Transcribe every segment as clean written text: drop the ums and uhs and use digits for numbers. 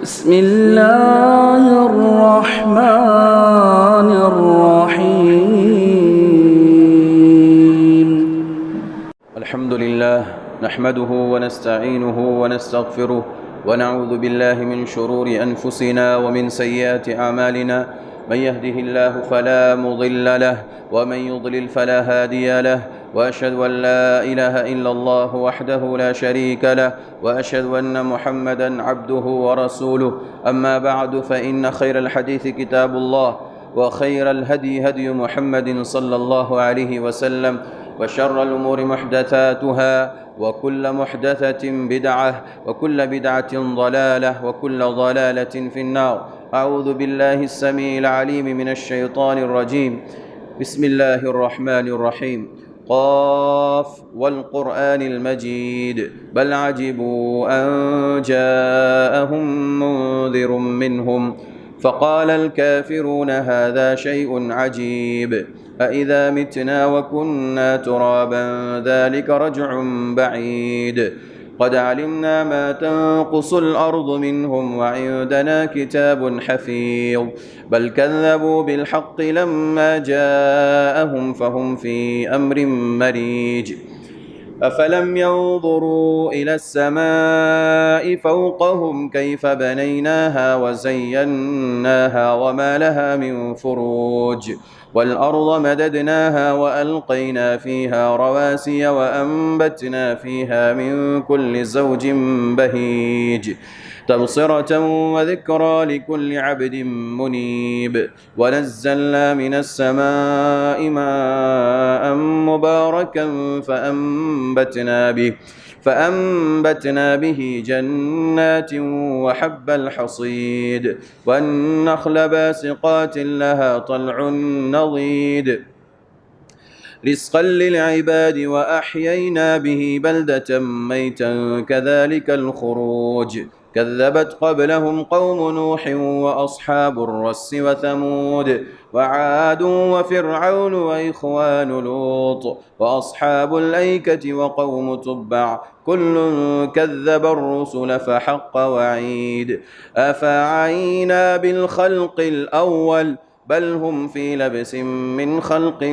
بسم الله الرحمن الرحيم. الحمد لله نحمده ونستعينه ونستغفره ونعوذ بالله من شرور أنفسنا ومن سيئات أعمالنا. من يهده الله فلا مضل له ومن يضلل فلا هادي له، وأشهد أن لا إله إلا الله وحده لا شريك له، وأشهد أن محمدًا عبده ورسوله. أما بعد، فإن خير الحديث كتاب الله، وخير الهدي هدي محمد صلى الله عليه وسلم، وشر الأمور محدثاتها، وكل محدثة بدعة، وكل بدعة ضلالة، وكل ضلالة في النار. أعوذ بالله السميع العليم من الشيطان الرجيم. بسم الله الرحمن الرحيم. قاف والقرآن المجيد بل عجبوا أن جاءهم منذر منهم فقال الكافرون هذا شيء عجيب أإذا متنا وكنا ترابا ذلك رجع بعيد قد علمنا ما تنقص الأرض منهم وعندنا كتاب حفيظ بل كذبوا بالحق لما جاءهم فهم في أمر مريج أفلم ينظروا إلى السماء فوقهم كيف بنيناها وزيناها وما لها من فروج والأرض مددناها وألقينا فيها رواسي وأنبتنا فيها من كل زوج بهيج تبصرة وذكرى لكل عبد منيب ونزلنا من السماء ماء مباركا فأنبتنا به جنات وحب الحصيد والنخل باسقات لها طلع نضيد رزقا للعباد وأحيينا به بلدة ميتا كذلك الخروج كذبت قبلهم قوم نوح وأصحاب الرس وثمود وعاد وفرعون وإخوان لوط وأصحاب الأيكة وقوم تبع كل كذب الرسل فحق وعيد أفعينا بالخلق الأول بل هم في لبس من خلق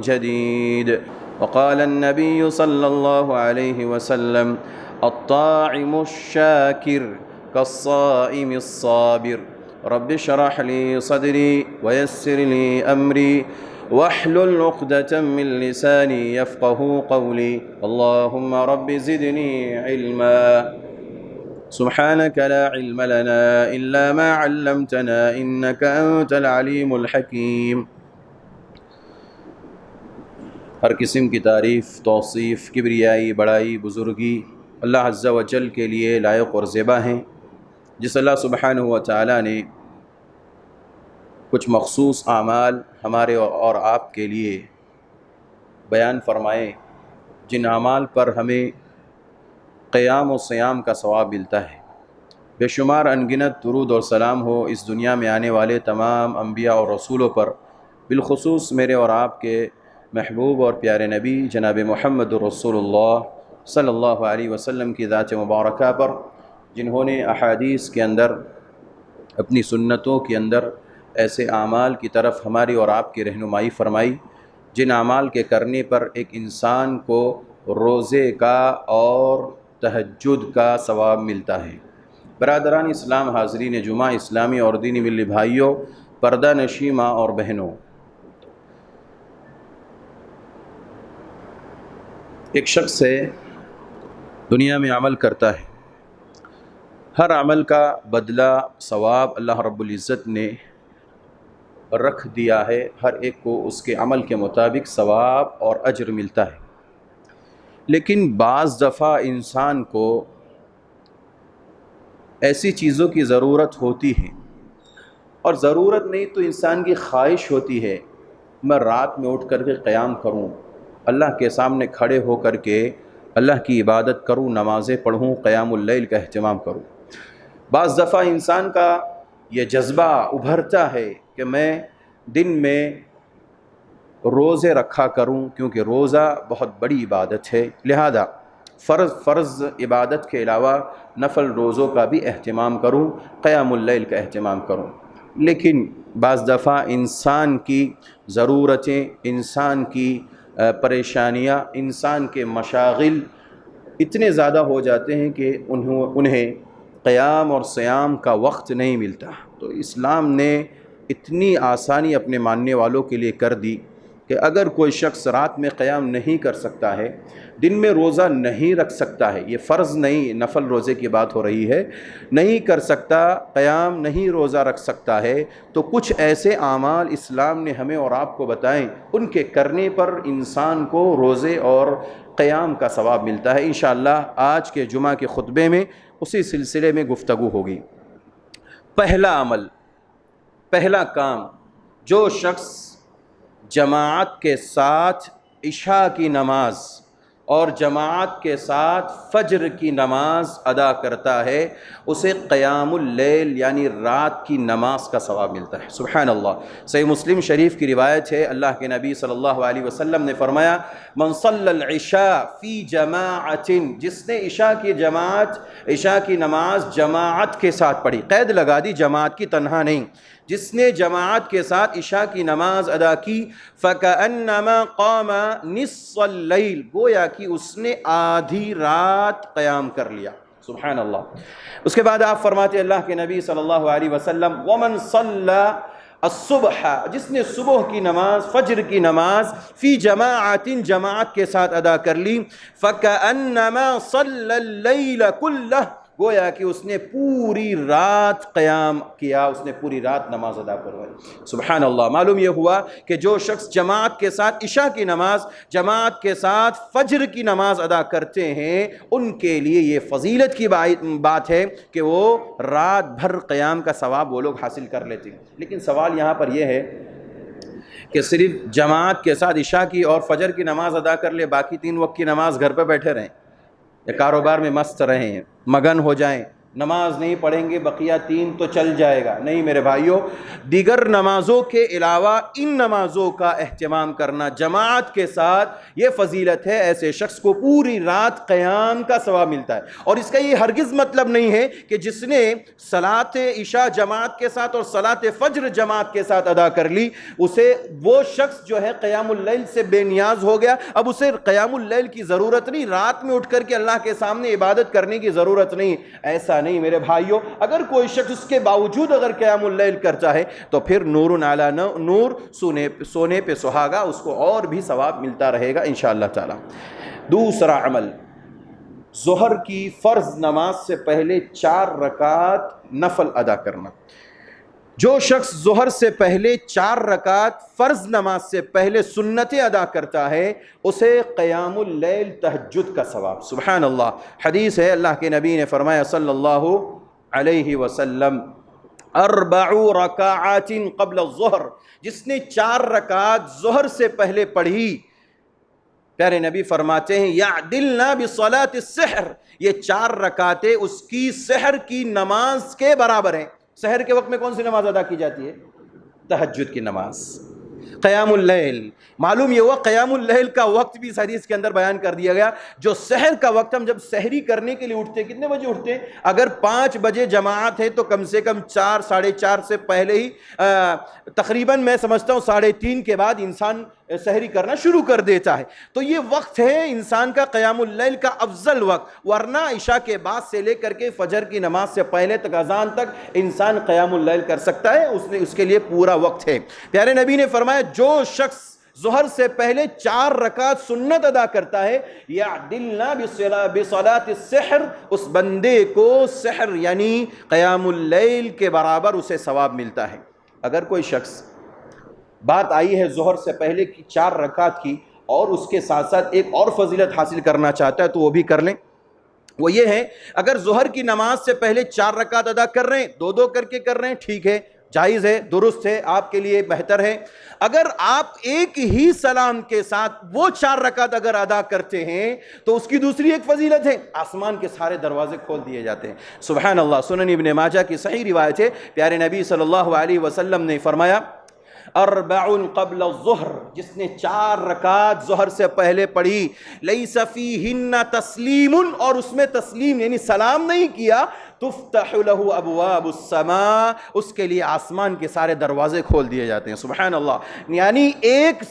جديد. وقال النبي صلى الله عليه وسلم الطاعم الشاكر كالصائم الصابر رب اشرح لي صدري ويسر لي أمري واحلل عقدة من لساني يفقه قولي. اللهم رب زدني علما سبحانك لا علم لنا إلا ما علمتنا إنك أنت العليم الحكيم. ہر قسم کی تعریف، توصیف، کبریائی، بڑائی، بزرگی اللہ عز و جل کے لیے لائق اور زیبا ہیں. جس اللہ سبحانہ و تعالیٰ نے کچھ مخصوص اعمال ہمارے اور آپ کے لیے بیان فرمائے، جن اعمال پر ہمیں قیام و صیام کا ثواب ملتا ہے. بے شمار انگنت درود اور سلام ہو اس دنیا میں آنے والے تمام انبیاء اور رسولوں پر، بالخصوص میرے اور آپ کے محبوب اور پیارے نبی جناب محمد رسول اللہ صلی اللہ علیہ وسلم کی ذات مبارکہ پر، جنہوں نے احادیث کے اندر، اپنی سنتوں کے اندر ایسے اعمال کی طرف ہماری اور آپ کی رہنمائی فرمائی جن اعمال کے کرنے پر ایک انسان کو روزے کا اور تہجد کا ثواب ملتا ہے. برادران اسلام، حاضرین جمعہ، اسلامی اور دینی ملی بھائیوں، پردہ نشین ماں اور بہنوں، ایک شخص ہے دنیا میں عمل کرتا ہے، ہر عمل کا بدلہ ثواب اللہ رب العزت نے رکھ دیا ہے، ہر ایک کو اس کے عمل کے مطابق ثواب اور اجر ملتا ہے. لیکن بعض دفعہ انسان کو ایسی چیزوں کی ضرورت ہوتی ہے، اور ضرورت نہیں تو انسان کی خواہش ہوتی ہے میں رات میں اٹھ کر کے قیام کروں، اللہ کے سامنے کھڑے ہو کر کے اللہ کی عبادت کروں، نمازیں پڑھوں، قیام اللیل کا اہتمام کروں. بعض دفعہ انسان کا یہ جذبہ ابھرتا ہے کہ میں دن میں روزے رکھا کروں، کیونکہ روزہ بہت بڑی عبادت ہے. لہذا فرض عبادت کے علاوہ نفل روزوں کا بھی اہتمام کروں، قیام اللیل کا اہتمام کروں۔ لیکن بعض دفعہ انسان کی ضرورتیں، انسان کی پریشانیاں، انسان کے مشاغل اتنے زیادہ ہو جاتے ہیں کہ انہیں قیام اور صیام کا وقت نہیں ملتا۔ تو اسلام نے اتنی آسانی اپنے ماننے والوں کے لیے کر دی کہ اگر کوئی شخص رات میں قیام نہیں کر سکتا ہے، دن میں روزہ نہیں رکھ سکتا ہے، یہ فرض نہیں، نفل روزے کی بات ہو رہی ہے، نہیں کر سکتا قیام، نہیں روزہ رکھ سکتا ہے، تو کچھ ایسے اعمال اسلام نے ہمیں اور آپ کو بتائیں، ان کے کرنے پر انسان کو روزے اور قیام کا ثواب ملتا ہے۔ انشاءاللہ آج کے جمعہ کے خطبے میں اسی سلسلے میں گفتگو ہوگی۔ پہلا عمل، پہلا کام، جو شخص جماعت کے ساتھ عشاء کی نماز اور جماعت کے ساتھ فجر کی نماز ادا کرتا ہے، اسے قیام اللیل یعنی رات کی نماز کا ثواب ملتا ہے۔ سبحان اللہ۔ صحیح مسلم شریف کی روایت ہے، اللہ کے نبی صلی اللہ علیہ وسلم نے فرمایا، من صلی العشاء فی جماعت، جس نے عشاء کی نماز جماعت کے ساتھ پڑھی، قید لگا دی، جماعت کی تنہا نہیں، جس نے جماعت کے ساتھ عشاء کی نماز ادا کی، فَكَأَنَّمَا قَامَ نِصْفَ اللَّيْلِ، گویا کہ اس نے آدھی رات قیام کر لیا۔ سبحان اللہ۔ اس کے بعد آپ فرماتے اللہ کے نبی صلی اللہ علیہ وسلم، وَمَنْ صَلَّى الصبح، جس نے صبح کی نماز، فجر کی نماز فی جماعت، جماعت کے ساتھ ادا کر لی، فَكَأَنَّمَا صَلَّى اللَّيْلَ كُلَّهُ، گویا کہ اس نے پوری رات قیام کیا، اس نے پوری رات نماز ادا کروائی۔ سبحان اللہ۔ معلوم یہ ہوا کہ جو شخص جماعت کے ساتھ عشاء کی نماز، جماعت کے ساتھ فجر کی نماز ادا کرتے ہیں، ان کے لیے یہ فضیلت کی بات ہے کہ وہ رات بھر قیام کا ثواب وہ لوگ حاصل کر لیتے ہیں۔ لیکن سوال یہاں پر یہ ہے کہ صرف جماعت کے ساتھ عشاء کی اور فجر کی نماز ادا کر لے، باقی 3 وقت کی نماز گھر پہ بیٹھے رہیں یا کاروبار میں مست رہیں، مگن ہو جائیں، نماز نہیں پڑھیں گے، بقیہ 3 تو چل جائے گا؟ نہیں میرے بھائیوں، دیگر نمازوں کے علاوہ ان نمازوں کا اہتمام کرنا جماعت کے ساتھ یہ فضیلت ہے، ایسے شخص کو پوری رات قیام کا ثواب ملتا ہے۔ اور اس کا یہ ہرگز مطلب نہیں ہے کہ جس نے صلاۃ عشاء جماعت کے ساتھ اور صلاۃ فجر جماعت کے ساتھ ادا کر لی، اسے وہ شخص جو ہے قیام اللیل سے بے نیاز ہو گیا، اب اسے قیام اللیل کی ضرورت نہیں، رات میں اٹھ کر کے اللہ کے سامنے عبادت کرنے کی ضرورت نہیں۔ ایسا نہیں میرے بھائیوں، اگر کوئی شخص اس کے باوجود اگر قیام اللیل کرتا ہے تو پھر نور علی نور، سونے پہ سہاگا، اس کو اور بھی ثواب ملتا رہے گا انشاءاللہ تعالی۔ دوسرا عمل، ظہر کی فرض نماز سے پہلے 4 رکعت نفل ادا کرنا۔ جو شخص ظہر سے پہلے 4 رکعت فرض نماز سے پہلے سنتیں ادا کرتا ہے، اسے قیام اللیل تہجد کا ثواب۔ سبحان اللہ۔ حدیث ہے، اللہ کے نبی نے فرمایا صلی اللہ علیہ وسلم، 4 رکعات قبل الظہر، جس نے 4 رکعت ظہر سے پہلے پڑھی، پیارے نبی فرماتے ہیں، یعدلنا بصلاۃ السحر، یہ 4 رکعتیں اس کی سحر کی نماز کے برابر ہیں۔ سحر کے وقت میں کون سی نماز ادا کی جاتی ہے؟ تہجد کی نماز، قیام اللیل۔ معلوم یہ ہوا قیام اللیل کا وقت بھی اس حدیث کے اندر بیان کر دیا گیا۔ جو سحر کا وقت، ہم جب سحری کرنے کے لیے اٹھتے ہیں، کتنے بجے اٹھتے ہیں؟ اگر 5 بجے جماعت ہے تو کم سے کم 4 ساڑھے 4 سے پہلے ہی تقریباً میں سمجھتا ہوں 3:30 کے بعد انسان سحری کرنا شروع کر دیتا ہے۔ تو یہ وقت ہے انسان کا قیام اللیل کا افضل وقت، ورنہ عشاء کے بعد سے لے کر کے فجر کی نماز سے پہلے تک، اذان تک انسان قیام اللیل کر سکتا ہے، اس کے لیے پورا وقت ہے۔ پیارے نبی نے فرمایا، جو شخص ظہر سے پہلے 4 رکعت سنت ادا کرتا ہے، یعدلنا بصلاۃ السحر، اس بندے کو سحر یعنی قیام اللیل کے برابر اسے ثواب ملتا ہے۔ اگر کوئی شخص، بات آئی ہے ظہر سے پہلے کی 4 رکعت کی، اور اس کے ساتھ ساتھ ایک اور فضیلت حاصل کرنا چاہتا ہے تو وہ بھی کر لیں۔ وہ یہ ہے، اگر ظہر کی نماز سے پہلے 4 رکعت ادا کر رہے ہیں، 2 کر کے کر رہے ہیں، ٹھیک ہے، جائز ہے، درست ہے، آپ کے لیے بہتر ہے۔ اگر آپ ایک ہی سلام کے ساتھ وہ 4 رکعت اگر ادا کرتے ہیں تو اس کی دوسری ایک فضیلت ہے، آسمان کے سارے دروازے کھول دیے جاتے ہیں۔ سبحان اللہ۔ سنن ابن ماجہ کی صحیح روایت ہے، پیارے نبی صلی اللہ علیہ وسلم نے فرمایا، اربع قبل الظہر، جس نے 4 رکعت ظہر سے پہلے پڑھی، لیس فیہن تسلیم، اور اس میں تسلیم یعنی سلام نہیں کیا، تفتح لہ ابواب السماء، اس کے لیے آسمان کے سارے دروازے کھول دیے جاتے ہیں۔ سبحان اللہ، یعنی ایک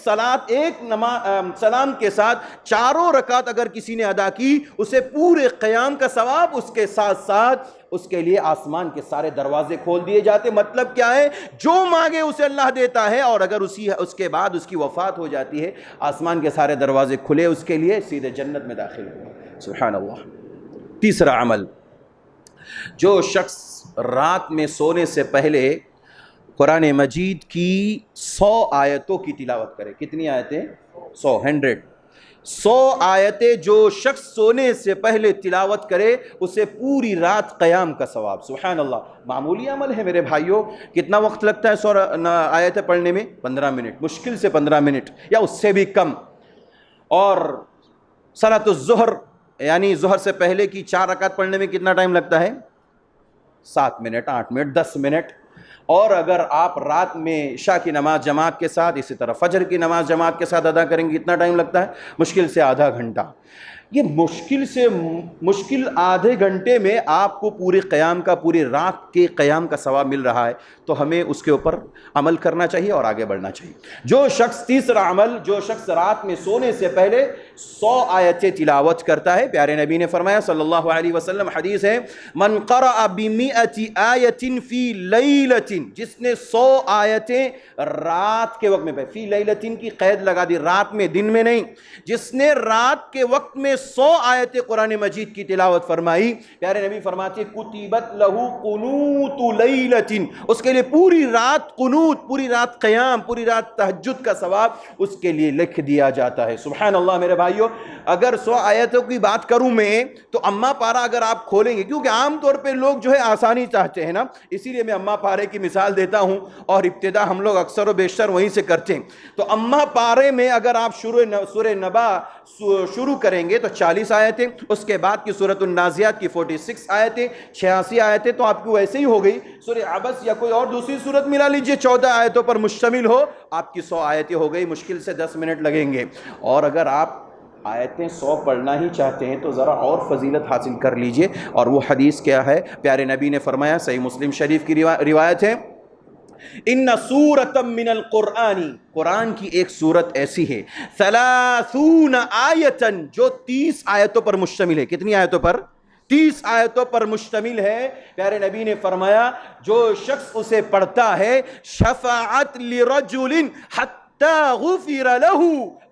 سلام کے ساتھ 4 رکعت اگر کسی نے ادا کی، اسے پورے قیام کا ثواب، اس کے ساتھ ساتھ اس کے لیے آسمان کے سارے دروازے کھول دیے جاتے۔ مطلب کیا ہے؟ جو مانگے اسے اللہ دیتا ہے، اور اگر اس کے بعد اس کی وفات ہو جاتی ہے، آسمان کے سارے دروازے کھلے اس کے لیے، سیدھے جنت میں داخل ہو۔ سبحان اللہ۔ تیسرا عمل، جو شخص رات میں سونے سے پہلے قرآن مجید کی 100 آیتوں کی تلاوت کرے۔ کتنی آیتیں؟ 100 آیتیں جو شخص سونے سے پہلے تلاوت کرے، اسے پوری رات قیام کا ثواب۔ سبحان اللہ، معمولی عمل ہے میرے بھائیوں۔ کتنا وقت لگتا ہے 100 آیتیں پڑھنے میں؟ 15 منٹ، مشکل سے 15 منٹ یا اس سے بھی کم۔ اور صلاۃ الظہر یعنی ظہر سے پہلے کی 4 رکعت پڑھنے میں کتنا ٹائم لگتا ہے؟ 7 منٹ، 8 منٹ، 10 منٹ۔ اور اگر آپ رات میں عشاء کی نماز جماعت کے ساتھ، اسی طرح فجر کی نماز جماعت کے ساتھ ادا کریں گے، کتنا ٹائم لگتا ہے؟ مشکل سے آدھا گھنٹہ۔ یہ مشکل سے مشکل آدھے گھنٹے میں آپ کو پورے قیام کا، پوری رات کے قیام کا ثواب مل رہا ہے، تو ہمیں اس کے اوپر عمل کرنا چاہیے اور آگے بڑھنا چاہیے۔ جو شخص، تیسرا عمل، جو شخص رات میں سونے سے پہلے 100 آیتیں تلاوت کرتا ہے، پیارے نبی نے فرمایا صلی اللہ علیہ وسلم، حدیث ہے، من قرأ ب100 آیۃ فی لیلۃ، جس نے 100 آیتیں رات کے وقت میں، فی لیلۃ کی قید لگا دی، رات میں، دن میں نہیں، جس نے رات کے وقت میں 100 آیتیں قرآن مجید کی تلاوت فرمائی، پیارے نبی فرماتے کتبت لہ قنوت لیلۃ، اس کے لیے پوری رات قنوت، پوری رات قیام، پوری رات تہجد کا ثواب اس کے لیے لکھ دیا جاتا ہے۔ سبحان اللہ میرے بھائیوں، اگر 100 آیتوں کی بات کروں میں تو اماں پارہ اگر آپ کھولیں گے، کیونکہ عام طور پہ لوگ جو ہے آسانی چاہتے ہیں نا، اسی لیے میں اماں پارے کی مثال دیتا ہوں، اور ابتدا ہم لوگ اکثر و بیشتر وہیں سے کرتے ہیں۔ تو اماں پارے میں اگر آپ سورہ نبا شروع کریں گے تو 40 آیتیں، اس کے بعد کی سورۃ النازعات کی 46 آیتیں، 86 آیتیں، تو آپ کی ویسے ہی ہو گئی۔ سورہ عبس یا کوئی اور دوسری سورت ملا لیجئے، 14 آیتوں پر مشتمل ہو، آپ کی 100 آیتیں ہو گئی، مشکل سے 10 منٹ لگیں گے۔ اور اگر آپ آیتیں 100 پڑھنا ہی چاہتے ہیں تو ذرا اور فضیلت حاصل کر لیجئے، اور وہ حدیث کیا ہے؟ پیارے نبی نے فرمایا، صحیح مسلم شریف کی روایت ہے، ان سورۃ من القرآن، قرآن کی ایک سورت ایسی ہے، 30 آیتاً، جو 30 آیتوں پر مشتمل ہے۔ کتنی آیتوں پر؟ 30 آیتوں پر مشتمل ہے۔ پیارے نبی نے فرمایا، جو شخص اسے پڑھتا ہے، شفاعت لرجل حتی غفر لہ،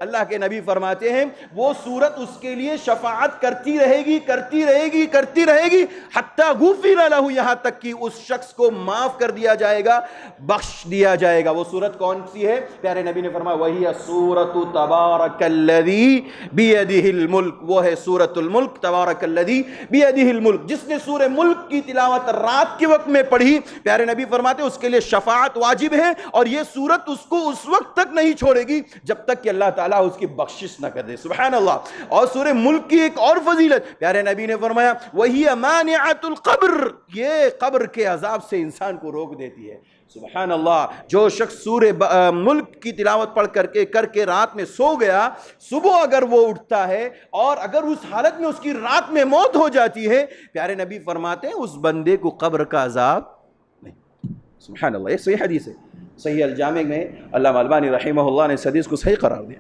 اللہ کے نبی فرماتے ہیں وہ سورت اس کے لیے شفاعت کرتی رہے گی، کرتی رہے گی، کرتی رہے گی، حتی غفر لہ، یہاں تک کہ اس شخص کو معاف کر دیا جائے گا، بخش دیا جائے گا۔ وہ سورت کون سی ہے؟ پیارے نبی نے فرمایا، وہی سورۃ تبارک الذی بیدہ الملک، وہ ہے سورۃ الملک، تبارک الذی بیدہ الملک۔ جس نے سورہ ملک کی تلاوت رات کے وقت میں پڑھی، پیارے نبی فرماتے ہیں اس کے لیے شفاعت واجب ہے، اور یہ سورت اس کو اس وقت تک نہیں چھوڑے گی جب تک کہ اللہ تعالیٰ اس کی بخشش نہ کر دے۔ سبحان اللہ۔ اور سورہ ملک کی ایک اور فضیلت، پیارے نبی نے فرمایا، وَهِيَ مَانِعَةُ الْقَبْرِ، یہ قبر کے عذاب سے انسان کو روک دیتی ہے۔ سبحان اللہ۔ جو شخص سورہ ملک کی تلاوت پڑھ کر کے رات میں سو گیا، صبح اگر وہ اٹھتا ہے اور اگر اس حالت میں اس کی رات میں موت ہو جاتی ہے، پیارے نبی فرماتے ہیں اس بندے کو قبر کا عذاب نہیں۔ سبحان اللہ۔ یہ صحیح حدیث ہے، صحیح الجامع میں علامہ البانی رحمہ اللہ نے اس حدیث کو صحیح قرار دیا۔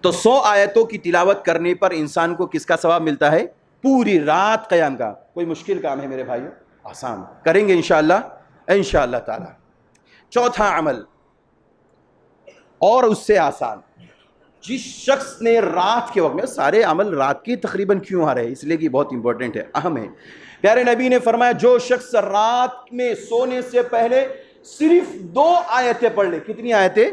تو 100 آیتوں کی تلاوت کرنے پر انسان کو کس کا ثواب ملتا ہے؟ پوری رات قیام کا۔ کوئی مشکل کام ہے میرے بھائیوں؟ آسان، کریں گے انشاءاللہ، انشاءاللہ تعالی۔ چوتھا عمل اور اس سے آسان، جس شخص نے رات کے وقت میں، سارے عمل رات کی تقریباً کیوں آ رہے ہیں؟ اس لیے کہ بہت امپورٹنٹ ہے، اہم ہے۔ پیارے نبی نے فرمایا، جو شخص رات میں سونے سے پہلے صرف 2 آیتیں پڑھ لے۔ کتنی آیتیں؟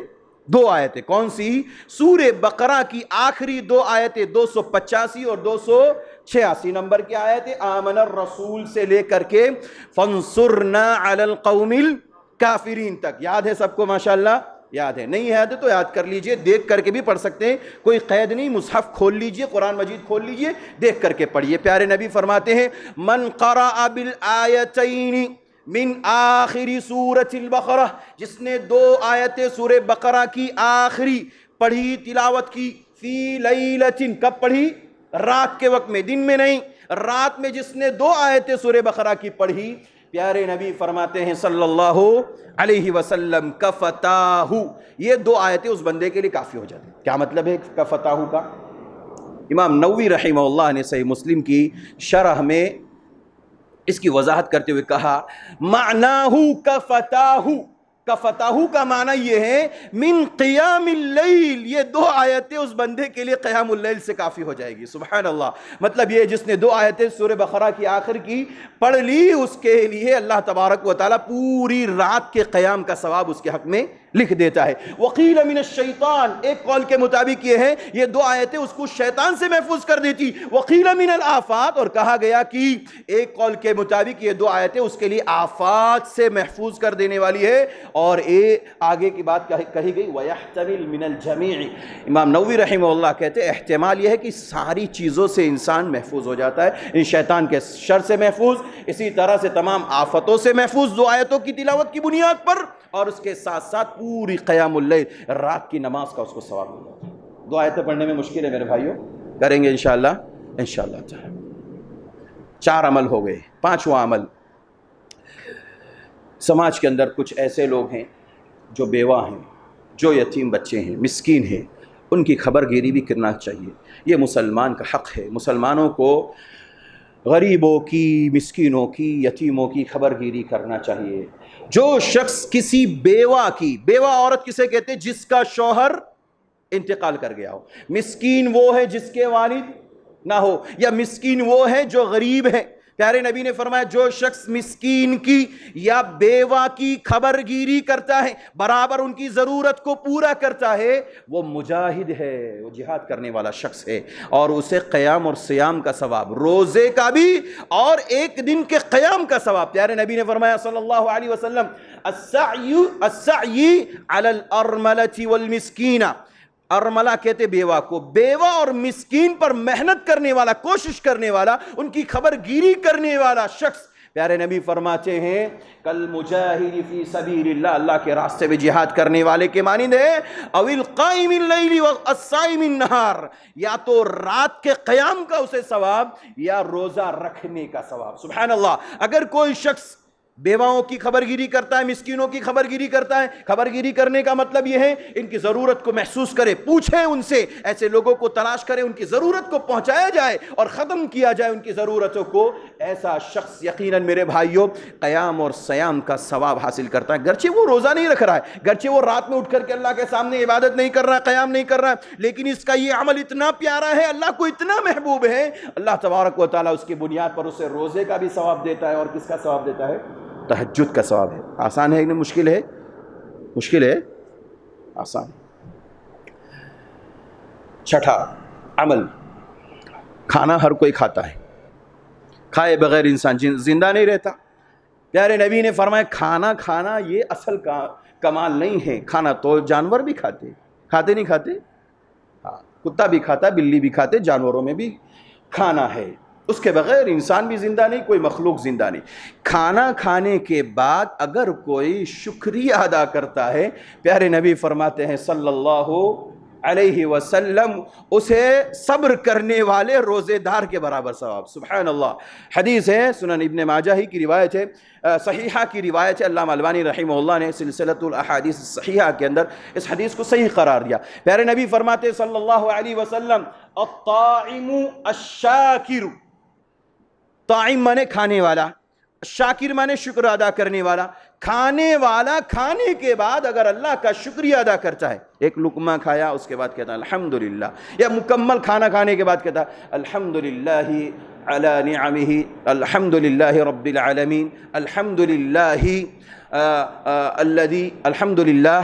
2 آیتیں۔ کون سی؟ سورہ بقرہ کی آخری 2 آیتیں، 285 اور 286 نمبر کی آیتیں، آمن الرسول سے لے کر کے فانصرنا علی القوم الکافرین تک۔ یاد ہے سب کو؟ ماشاءاللہ یاد ہے۔ نہیں یاد ہے تو یاد کر لیجئے، دیکھ کر کے بھی پڑھ سکتے ہیں، کوئی قید نہیں۔ مصحف کھول لیجئے، قرآن مجید کھول لیجئے، دیکھ کر کے پڑھیے۔ پیارے نبی فرماتے ہیں، من قرأ بالآیتین من آخری سورۃ البقرہ، جس نے 2 آیتیں سورہ بقرہ کی آخری پڑھی، تلاوت کی، فی لیلۃ، کب پڑھی؟ رات کے وقت میں، دن میں نہیں، رات میں جس نے 2 آیتیں سورہ بقرہ کی پڑھی، پیارے نبی فرماتے ہیں صلی اللہ علیہ وسلم، کفتاہ، یہ 2 آیتیں اس بندے کے لیے کافی ہو جاتی ہیں۔ کیا مطلب ہے کفتاہ کا؟ امام نووی رحمہ اللہ نے صحیح مسلم کی شرح میں اس کی وضاحت کرتے ہوئے کہا، معناہ کفتاہ، کفتاہ کا معنی یہ ہے من قیام اللیل، یہ 2 آیتیں اس بندے کے لیے قیام اللیل سے کافی ہو جائے گی۔ سبحان اللہ، مطلب یہ جس نے 2 آیتیں سورہ بقرہ کی آخر کی پڑھ لی، اس کے لیے اللہ تبارک و تعالیٰ پوری رات کے قیام کا ثواب اس کے حق میں لکھ دیتا ہے۔ وقیل من الشیطان، ایک قول کے مطابق یہ ہے یہ 2 آیتیں اس کو شیطان سے محفوظ کر دیتی۔ وقیل من الآفات، اور کہا گیا کہ ایک قول کے مطابق یہ 2 آیتیں اس کے لیے آفات سے محفوظ کر دینے والی ہے، اور آگے کی بات کہی گئی وَيَحْتَمِلْ مِنَ الْجَمِيعِ، امام نووی رحمہ اللہ کہتے ہیں احتمال یہ ہے کہ ساری چیزوں سے انسان محفوظ ہو جاتا ہے، ان شیطان کے شر سے محفوظ، اسی طرح سے تمام آفتوں سے محفوظ 2 آیتوں کی تلاوت کی بنیاد پر، اور اس کے ساتھ ساتھ پوری قیام اللیل رات کی نماز کا اس کو ثواب مل جاتا ہے۔ 2 آیتیں پڑھنے میں مشکل ہے میرے بھائیوں، کریں گے انشاءاللہ تعالی۔ 4 عمل ہو گئے، 5واں عمل، سماج کے اندر کچھ ایسے لوگ ہیں جو بیوہ ہیں، جو یتیم بچے ہیں، مسکین ہیں، ان کی خبر گیری بھی کرنا چاہیے، یہ مسلمان کا حق ہے۔ مسلمانوں کو غریبوں کی، مسکینوں کی، یتیموں کی خبر گیری کرنا چاہیے۔ جو شخص کسی بیوہ کی، بیوہ عورت کسے کہتے ہیں؟ جس کا شوہر انتقال کر گیا ہو۔ مسکین وہ ہے جس کے والد نہ ہو، یا مسکین وہ ہے جو غریب ہے۔ پیارے نبی نے فرمایا جو شخص مسکین کی یا بیوہ کی خبر گیری کرتا ہے، برابر ان کی ضرورت کو پورا کرتا ہے، وہ مجاہد ہے، وہ جہاد کرنے والا شخص ہے، اور اسے قیام اور صیام کا ثواب، روزے کا بھی اور 1 دن کے قیام کا ثواب۔ پیارے نبی نے فرمایا صلی اللہ علیہ وسلم، السعی علی الارملۃ والمسکینہ، ارملہ کہتے بیوہ کو، بیوہ اور مسکین پر محنت کرنے والا، کوشش کرنے والا، ان کی خبر گیری کرنے والا شخص، پیارے نبی فرماتے ہیں کل مجاہد فی سبیل اللہ، اللہ کے راستے میں جہاد کرنے والے کے مانند ہے، او القائم اللیل والصائم النہار، یا تو رات کے قیام کا اسے ثواب یا روزہ رکھنے کا ثواب۔ سبحان اللہ، اگر کوئی شخص بیواؤں کی خبر گیری کرتا ہے، مسکینوں کی خبر گیری کرتا ہے، خبر گیری کرنے کا مطلب یہ ہے ان کی ضرورت کو محسوس کرے، پوچھیں ان سے، ایسے لوگوں کو تلاش کرے، ان کی ضرورت کو پہنچایا جائے اور ختم کیا جائے ان کی ضرورتوں کو، ایسا شخص یقیناً میرے بھائیوں قیام اور صیام کا ثواب حاصل کرتا ہے۔ گرچہ وہ روزہ نہیں رکھ رہا ہے، گرچہ وہ رات میں اٹھ کر کے اللہ کے سامنے عبادت نہیں کر رہا ہے، قیام نہیں کر رہا ہے، لیکن اس کا یہ عمل اتنا پیارا ہے، اللہ کو اتنا محبوب ہے، اللہ تبارک و تعالیٰ اس کی بنیاد پر اسے روزے کا بھی ثواب دیتا ہے، اور کس کا ثواب دیتا ہے؟ تہجد کا ثواب ہے۔ آسان ہے کہ مشکل ہے؟ مشکل ہے؟ آسان۔ 6واں عمل، کھانا ہر کوئی کھاتا ہے، کھائے بغیر انسان زندہ نہیں رہتا۔ پیارے نبی نے فرمایا کھانا کھانا یہ اصل کمال نہیں ہے، کھانا تو جانور بھی کھاتے، کھاتے نہیں کھاتے؟ ہاں، کتا بھی کھاتا، بلی بھی کھاتے، جانوروں میں بھی کھانا ہے، اس کے بغیر انسان بھی زندہ نہیں، کوئی مخلوق زندہ نہیں۔ کھانا کھانے کے بعد اگر کوئی شکریہ ادا کرتا ہے، پیارے نبی فرماتے ہیں صلی اللہ علیہ وسلم، اسے صبر کرنے والے روزے دار کے برابر ثواب۔ سبحان اللہ، حدیث ہے، سنن ابن ماجہ ہی کی روایت ہے، صحیحہ کی روایت ہے، علامہ البانی رحمہ اللہ نے سلسلۃ الاحادیث الصحیحہ کے اندر اس حدیث کو صحیح قرار دیا۔ پیارے نبی فرماتے صلی اللہ علیہ وسلم، الطاعم الشاکر، طاعم مانے کھانے والا، شاکر مانے شکر ادا کرنے والا، کھانے والا کھانے کے بعد اگر اللہ کا شکریہ ادا کرتا ہے، ایک لقمہ کھایا اس کے بعد کہتا ہے الحمدللہ، یا مکمل کھانا کھانے کے بعد کہتا ہے الحمدللہ علی نعمہ، الحمدللہ رب العالمین، الحمدللہ الذی، الحمدللہ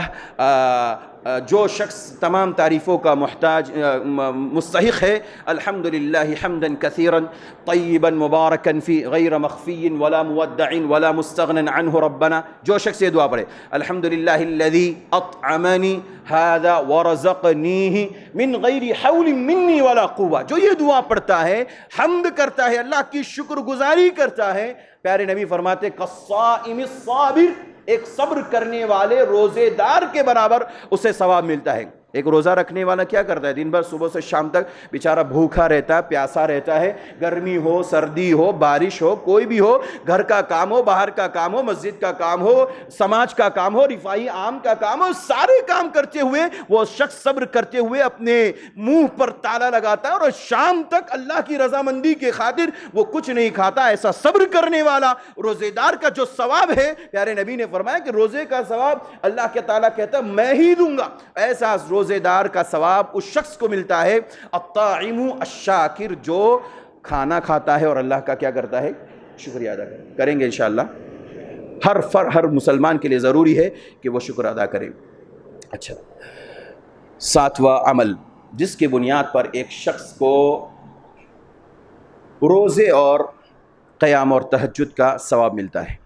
جو شخص تمام تعریفوں کا مستحق ہے، الحمدللہ حمدا کثیرا طیبا مبارکا فی غیر مخفی ولا مودع ولا مستغن عنہ ربنا، جو شخص یہ دعا پڑھے الحمدللہ الذی اطعمنی ھذا ورزقنیہ من غیر حول منی ولا قوہ، جو یہ دعا پڑھتا ہے، حمد کرتا ہے، اللہ کی شکر گزاری کرتا ہے، پیارے نبی فرماتے کالصائم الصابر، ایک صبر کرنے والے روزے دار کے برابر اسے ثواب ملتا ہے۔ ایک روزہ رکھنے والا کیا کرتا ہے؟ دن بھر صبح سے شام تک بیچارہ بھوکا رہتا ہے، پیاسا رہتا ہے، گرمی ہو، سردی ہو، بارش ہو، کوئی بھی ہو، گھر کا کام ہو، باہر کا کام ہو، مسجد کا کام ہو، سماج کا کام ہو، رفاہی عام کا کام ہو، سارے کام کرتے ہوئے وہ شخص صبر کرتے ہوئے اپنے منہ پر تالا لگاتا ہے اور شام تک اللہ کی رضامندی کے خاطر وہ کچھ نہیں کھاتا۔ ایسا صبر کرنے والا روزے دار کا جو ثواب ہے، پیارے نبی نے فرمایا کہ روزے کا ثواب اللہ کے تعالیٰ کہتا ہے میں ہی دوں گا، ایسا روزے دار کا ثواب اس شخص کو ملتا ہے الطاعم الشاکر، جو کھانا کھاتا ہے اور اللہ کا کیا کرتا ہے؟ شکریہ ادا کریں گے انشاءاللہ۔ ہر مسلمان کے لیے ضروری ہے کہ وہ شکر ادا کرے۔ اچھا، ساتواں عمل جس کی بنیاد پر ایک شخص کو روزے اور قیام اور تہجد کا ثواب ملتا ہے۔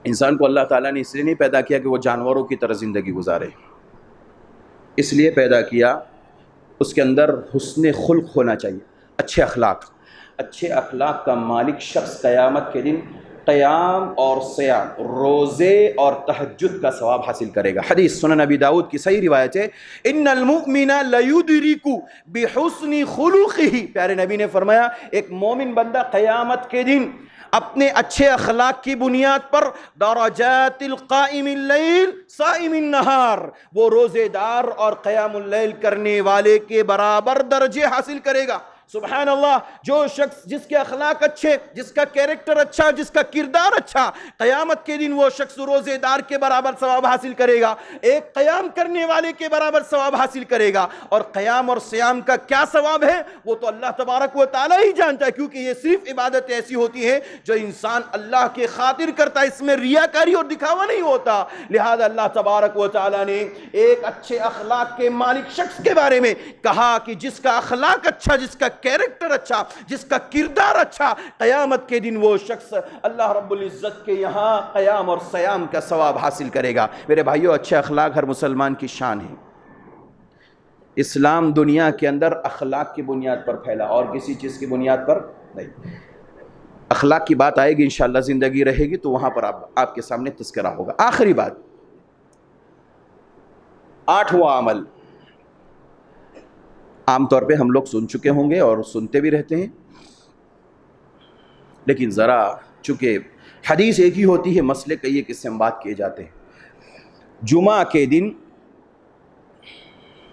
انسان کو اللہ تعالیٰ نے اس لیے نہیں پیدا کیا کہ وہ جانوروں کی طرح زندگی گزارے، اس لیے پیدا کیا اس کے اندر حسن خلق ہونا چاہیے، اچھے اخلاق۔ اچھے اخلاق کا مالک شخص قیامت کے دن قیام اور سیام، روزے اور تہجد کا ثواب حاصل کرے گا۔ حدیث سنن نبی داؤد کی صحیح روایت ہے، ان المؤمن لیدرک بحسن خلقہ، پیارے نبی نے فرمایا ایک مومن بندہ قیامت کے دن اپنے اچھے اخلاق کی بنیاد پر درجات القائم اللیل صائم النہار، وہ روزے دار اور قیام اللیل کرنے والے کے برابر درجے حاصل کرے گا۔ سبحان اللہ، جو شخص جس کے اخلاق اچھے، جس کا کیریکٹر اچھا، جس کا کردار اچھا، قیامت کے دن وہ شخص روزے دار کے برابر ثواب حاصل کرے گا، ایک قیام کرنے والے کے برابر ثواب حاصل کرے گا۔ اور قیام اور سیام کا کیا ثواب ہے وہ تو اللہ تبارک و تعالیٰ ہی جانتا ہے، کیونکہ یہ صرف عبادت ایسی ہوتی ہے جو انسان اللہ کے خاطر کرتا ہے، اس میں ریاکاری اور دکھاوا نہیں ہوتا۔ لہذا اللہ تبارک و تعالیٰ نے ایک اچھے اخلاق کے مالک شخص کے بارے میں کہا کہ جس کا اخلاق اچھا، جس کا کیریکٹر اچھا، جس کا کردار اچھا، قیامت کے دن وہ شخص اللہ رب العزت کے یہاں قیام اور سیام کا ثواب حاصل کرے گا۔ میرے بھائیو، اچھے اخلاق ہر مسلمان کی شان ہے۔ اسلام دنیا کے اندر اخلاق کی بنیاد پر پھیلا اور کسی چیز کی بنیاد پر نہیں۔ اخلاق کی بات آئے گی انشاءاللہ، زندگی رہے گی تو وہاں پر آپ کے سامنے تذکرہ ہوگا۔ آخری بات، 8واں عمل، عام طور پہ ہم لوگ سن چکے ہوں گے اور سنتے بھی رہتے ہیں، لیکن ذرا چونکہ حدیث ایک ہی ہوتی ہے، مسئلے کئی ایک استنباط کیے جاتے ہیں۔ جمعہ کے دن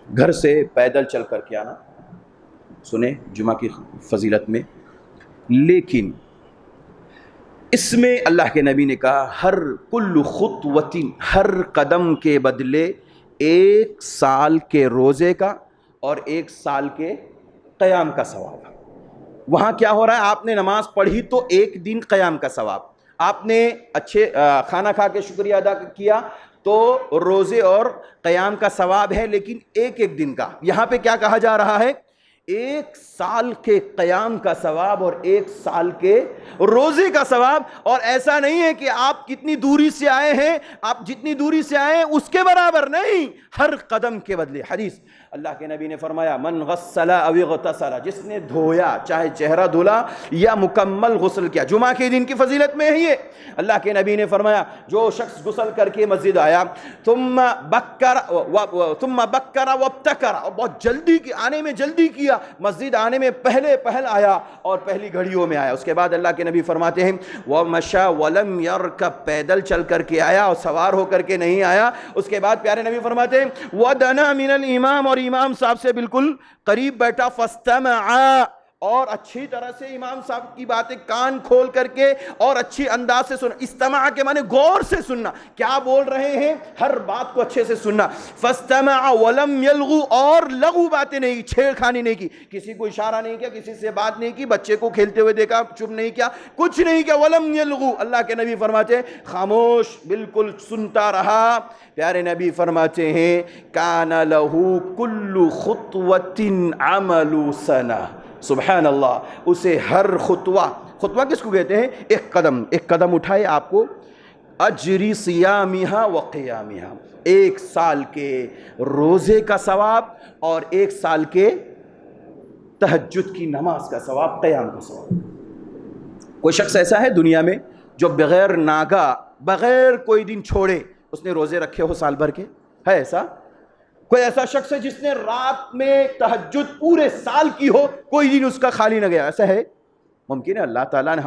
گھر سے پیدل چل کر کے آنا، سنیں جمعہ کی فضیلت میں، لیکن اس میں اللہ کے نبی نے کہا ہر کل خطوۃ، ہر قدم کے بدلے 1 سال کے روزے کا اور 1 سال کے قیام کا ثواب۔ وہاں کیا ہو رہا ہے؟ آپ نے نماز پڑھی تو 1 دن قیام کا ثواب، آپ نے اچھے کھانا کھا کے شکریہ ادا کیا تو روزے اور قیام کا ثواب ہے، لیکن ایک دن کا۔ یہاں پہ کیا کہا جا رہا ہے؟ 1 سال کے قیام کا ثواب اور 1 سال کے روزے کا ثواب۔ اور ایسا نہیں ہے کہ آپ کتنی دوری سے آئے ہیں، آپ جتنی دوری سے آئے ہیں اس کے برابر نہیں، ہر قدم کے بدلے۔ حدیث اللہ کے نبی نے فرمایا من غسل او اغتسل، جس نے دھویا، چاہے چہرہ دھلا یا مکمل غسل کیا، جمعہ کے دن کی فضیلت میں ہی ہے۔ اللہ کے نبی نے فرمایا جو شخص غسل کر کے مسجد آیا ثم بکر وابتکر، اور بہت جلدی آنے میں جلدی کیا، مسجد آنے میں پہل آیا اور پہلی گھڑیوں میں آیا، اس کے بعد اللہ کے نبی فرماتے ہیں ومشى ولم يركب، پیدل چل کر کے آیا اور سوار ہو کر کے نہیں آیا، اس کے بعد پیارے نبی فرماتے ہیں ودنا من الامام، اور امام صاحب سے بالکل قریب بیٹھا، فاستمع، اور اچھی طرح سے امام صاحب کی باتیں کان کھول کر کے اور اچھی انداز سے سننا. استماع کے معنی غور سے سننا, کیا بول رہے ہیں ہر بات کو اچھے سے سننا. فاستمع ولم یلغو, اور لغو باتیں نہیں, چھیڑ خانی نہیں کی, کسی کو اشارہ نہیں کیا, کسی سے بات نہیں کی, بچے کو کھیلتے ہوئے دیکھا چپ نہیں کیا, کچھ نہیں کیا. ولم یلغو, اللہ کے نبی فرماتے ہیں خاموش بالکل سنتا رہا. پیارے نبی فرماتے ہیں کان لہو کل خطوۃ عمل سنہ. سبحان اللہ, اسے ہر خطوہ کس کو کہتے ہیں؟ ایک قدم اٹھائے آپ کو اجری صیامہا و قیامہا, 1 سال کے روزے کا ثواب اور 1 سال کے تہجد کی نماز کا ثواب, قیام کا ثواب. کوئی شخص ایسا ہے دنیا میں جو بغیر ناگا, بغیر کوئی دن چھوڑے اس نے روزے رکھے ہو سال بھر کے؟ ہے ایسا؟ کوئی ایسا شخص ہے جس نے رات میں تہجد پورے سال کی ہو, کوئی دن اس کا خالی نہ گیا؟ ایسا ہے؟ ممکن ہے, اللہ تعالیٰ نے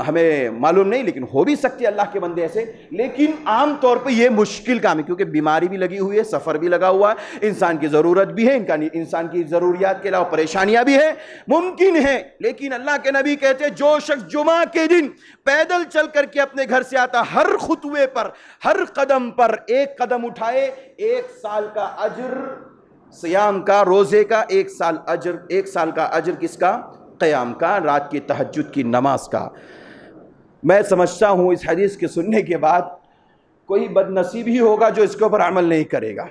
ہمیں معلوم نہیں, لیکن ہو بھی سکتی ہے اللہ کے بندے ایسے. لیکن عام طور پہ یہ مشکل کام ہے, کیونکہ بیماری بھی لگی ہوئی ہے, سفر بھی لگا ہوا ہے, انسان کی ضرورت بھی ہے, انسان کی ضروریات کے علاوہ پریشانیاں بھی ہیں, ممکن ہے. لیکن اللہ کے نبی کہتے ہیں جو شخص جمعہ کے دن پیدل چل کر کے اپنے گھر سے آتا, ہر خطوے پر, ہر قدم پر 1 قدم اٹھائے, 1 سال کا اجر صیام کا, روزے کا, 1 سال کا اجر کس کا؟ قیام کا, رات کی تہجد کی نماز کا. میں سمجھتا ہوں اس حدیث کے سننے کے بعد کوئی بد نصیب ہی ہوگا جو اس کے اوپر عمل نہیں کرے گا.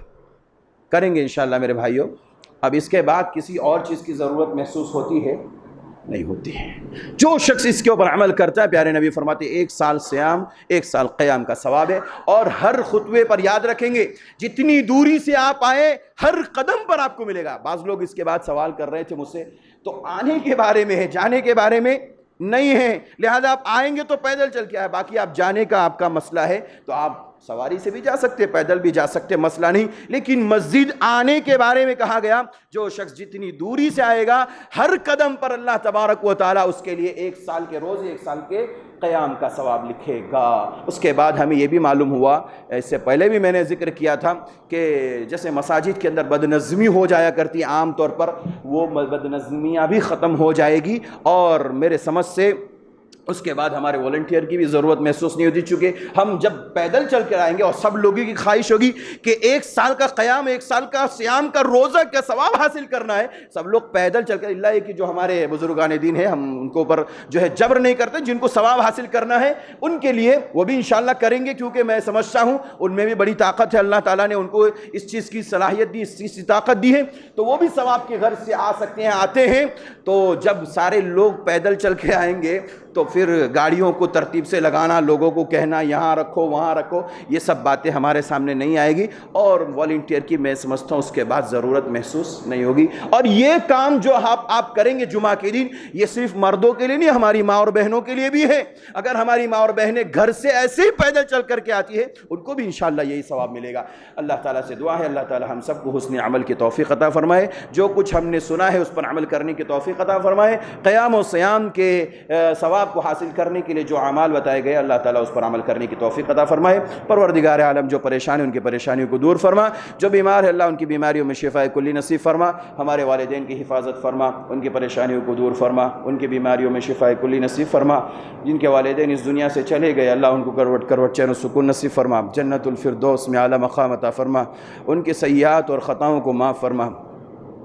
کریں گے انشاءاللہ میرے بھائیوں. اب اس کے بعد کسی اور چیز کی ضرورت محسوس ہوتی ہے؟ نہیں ہوتی ہے. جو شخص اس کے اوپر عمل کرتا ہے, پیارے نبی فرماتے ہیں 1 سال صیام 1 سال قیام کا ثواب ہے. اور ہر خطوے پر یاد رکھیں گے جتنی دوری سے آپ آئے ہر قدم پر آپ کو ملے گا. بعض لوگ اس کے بعد سوال کر رہے تھے مجھ سے, تو آنے کے بارے میں ہے, جانے کے بارے میں نہیں ہے, لہذا آپ آئیں گے تو پیدل چل کے آئے, باقی آپ جانے کا آپ کا مسئلہ ہے تو آپ سواری سے بھی جا سکتے, پیدل بھی جا سکتے, مسئلہ نہیں. لیکن مسجد آنے کے بارے میں کہا گیا جو شخص جتنی دوری سے آئے گا ہر قدم پر اللہ تبارک و تعالیٰ اس کے لیے 1 سال کے روزے 1 سال کے قیام کا ثواب لکھے گا. اس کے بعد ہمیں یہ بھی معلوم ہوا, اس سے پہلے بھی میں نے ذکر کیا تھا کہ جیسے مساجد کے اندر بدنظمی ہو جایا کرتی عام طور پر, وہ بدنظمیاں بھی ختم ہو جائے گی. اور میرے سمجھ سے اس کے بعد ہمارے والنٹیئر کی بھی ضرورت محسوس نہیں ہوتی, چونکہ ہم جب پیدل چل کر آئیں گے اور سب لوگوں کی خواہش ہوگی کہ 1 سال کا قیام 1 سال کا صیام کا روزہ کا ثواب حاصل کرنا ہے, سب لوگ پیدل چل کر, اللہ کہ جو ہمارے بزرگان دین ہیں ہم ان کے اوپر جو ہے جبر نہیں کرتے, جن کو ثواب حاصل کرنا ہے ان کے لیے وہ بھی انشاءاللہ کریں گے, کیونکہ میں سمجھتا ہوں ان میں بھی بڑی طاقت ہے, اللہ تعالیٰ نے ان کو اس چیز کی صلاحیت دی, اس چیز کی طاقت دی ہے, تو وہ بھی ثواب کے گھر سے آ سکتے ہیں, آتے ہیں. تو جب سارے لوگ پیدل چل کے آئیں گے تو پھر گاڑیوں کو ترتیب سے لگانا, لوگوں کو کہنا یہاں رکھو وہاں رکھو, یہ سب باتیں ہمارے سامنے نہیں آئے گی. اور والنٹیئر کی میں سمجھتا ہوں اس کے بعد ضرورت محسوس نہیں ہوگی. اور یہ کام جو آپ کریں گے جمعہ کے دن, یہ صرف مردوں کے لیے نہیں, ہماری ماں اور بہنوں کے لیے بھی ہے. اگر ہماری ماں اور بہنیں گھر سے ایسے ہی پیدل چل کر کے آتی ہے ان کو بھی انشاءاللہ یہی ثواب ملے گا. اللہ تعالیٰ سے دعا ہے اللہ تعالیٰ ہم سب کو حسن عمل کی توفیق عطا فرمائے, جو کچھ ہم نے سنا ہے اس پر عمل کرنے کی توفیق عطا فرمائے. قیام و صیام کے ثواب کو حاصل کرنے کے لیے جو اعمال بتائے گئے اللہ تعالیٰ اس پر عمل کرنے کی توفیق عطا فرمائے. پروردگار عالم جو پریشانی ان کی پریشانیوں کو دور فرما, جو بیمار ہے اللہ ان کی بیماریوں میں شفاء کلی نصیب فرما. ہمارے والدین کی حفاظت فرما, ان کی پریشانیوں کو دور فرما, ان کی بیماریوں میں شفاء کلی نصیب فرما. جن کے والدین اس دنیا سے چلے گئے اللہ ان کو کروٹ چین و سکون نصیب فرما, جنت الفردوس میں اعلیٰ مقام عطا فرما, ان کے سیئات اور خطاؤں کو معاف فرما.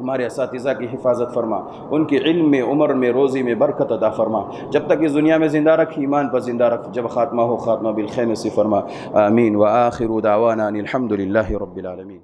ہمارے اساتذہ کی حفاظت فرما, ان کی علم میں عمر میں روزی میں برکت عطا فرما. جب تک اس دنیا میں زندہ رکھ ایمان پر زندہ رکھ, جب خاتمہ ہو خاتمہ بالخیر نصیب فرما. آمین. وآخر دعوانا ان الحمد للہ رب العالمین.